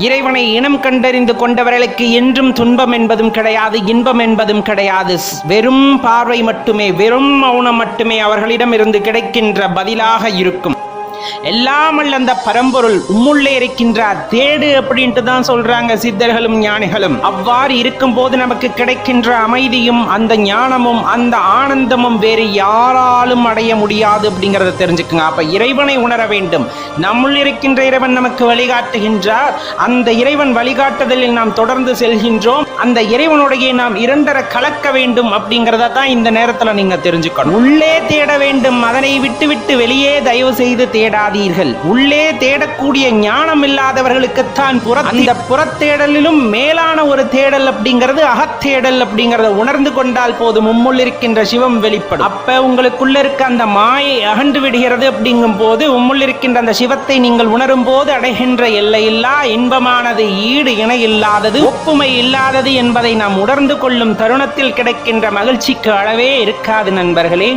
இறைவனை இனம் கண்டறிந்து கொண்டவர்களுக்கு என்றும் துன்பம் என்பதும் கிடையாது, இன்பம் என்பதும் கிடையாது. வெறும் பார்வை மட்டுமே, வெறும் மௌனம் மட்டுமே அவர்களிடம் இருந்து கிடைக்கின்ற பதிலாக இருக்கும். எல்லாமல் அந்த பரம்பொருள் உம்முள்ளே இருக்கின்றார், தேடு அப்படின்ட்டு தான் சொல்றாங்க சித்தர்களும் ஞானிகளும். அவ்வாறு இருக்கும் போது நமக்கு கிடைக்கின்ற அமைதியும் அந்த ஞானமும் அந்த ஆனந்தமும் வேறு யாராலும் அடைய முடியாது அப்படிங்கிறத தெரிஞ்சுக்குங்க. அப்ப இறைவனை உணர வேண்டும். நம்முள் இருக்கின்ற இறைவன் நமக்கு வழிகாட்டுகின்றார். அந்த இறைவன் வழிகாட்டுதலில் நாம் தொடர்ந்து செல்கின்றோம். அந்த இறைவனுடைய நாம் இரண்டர கலக்க வேண்டும் அப்படிங்கிறத தான் இந்த நேரத்துல நீங்க தெரிஞ்சுக்கணும். உள்ளே தேட வேண்டும், அதனை விட்டு வெளியே தயவு செய்து தேடாதீர்கள். உள்ளே தேடக்கூடிய ஞானம் இல்லாதவர்களுக்குத்தான் அந்த புறத்தேடலிலும் மேலான ஒரு தேடல் அப்படிங்கிறது அகத்தேடல் அப்படிங்கிறத உணர்ந்து கொண்டால் போதும், உம்முள் இருக்கின்ற சிவம் வெளிப்படும். அப்ப உங்களுக்குள்ள இருக்க அந்த மாயை அகன்று விடுகிறது. அப்படிங்கும் போது உம்முள் இருக்கின்ற அந்த சிவத்தை நீங்கள் உணரும் போது அடைகின்ற எல்லையில்லா இன்பமானது ஈடு இணை இல்லாதது, ஒப்புமை இல்லாதது என்பதை நாம் உணர்ந்து கொள்ளும் தருணத்தில் கிடைக்கின்ற மகிழ்ச்சிக்கு அளவே இருக்காது நண்பர்களே.